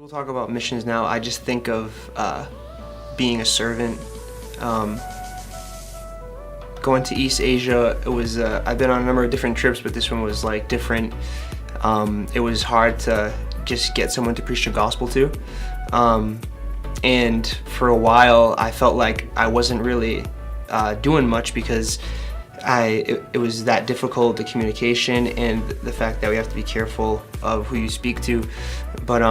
People talk about missions now, I just think of being a servant. Going to East Asia, it was, I've been on a number of different trips, but this one was like different. It was hard to just get someone to preach the gospel to. And for a while, I felt like I wasn't really doing much because it was that difficult, the communication and the fact that we have to be careful of who you speak to. But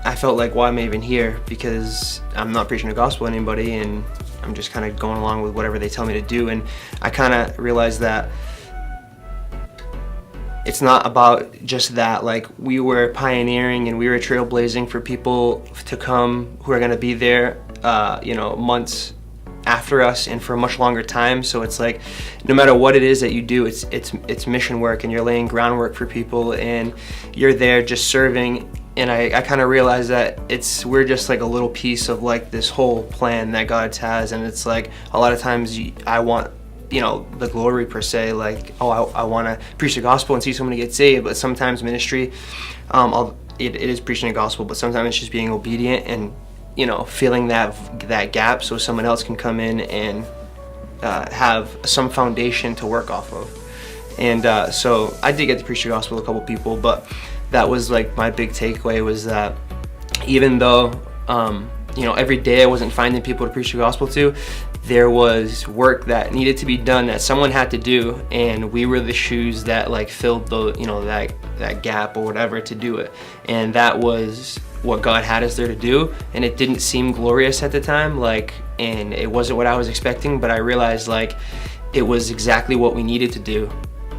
I felt like, why am I even here? Because I'm not preaching the gospel to anybody, and I'm just kind of going along with whatever they tell me to do. And I kind of realized that it's not about just that. Like, we were pioneering and we were trailblazing for people to come who are going to be there, you know, months after us and for a much longer time. So it's like, no matter what it is that you do, it's mission work, and you're laying groundwork for people, and you're there just serving. And I kind of realized that we're just like a little piece of like this whole plan that God has. And it's like, a lot of times I want, you know, the glory per se, like, oh, I want to preach the gospel and see somebody get saved. But sometimes ministry, it is preaching the gospel, but sometimes it's just being obedient and, you know, filling that gap so someone else can come in and have some foundation to work off of. And so I did get to preach the gospel to a couple people, but that was like my big takeaway, was that even though you know, every day I wasn't finding people to preach the gospel to, there was work that needed to be done that someone had to do, and we were the shoes that like filled the, you know, that gap or whatever to do it. And that was what God had us there to do. And it didn't seem glorious at the time, like, and it wasn't what I was expecting, but I realized like it was exactly what we needed to do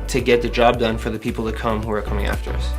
to get the job done for the people to come who are coming after us.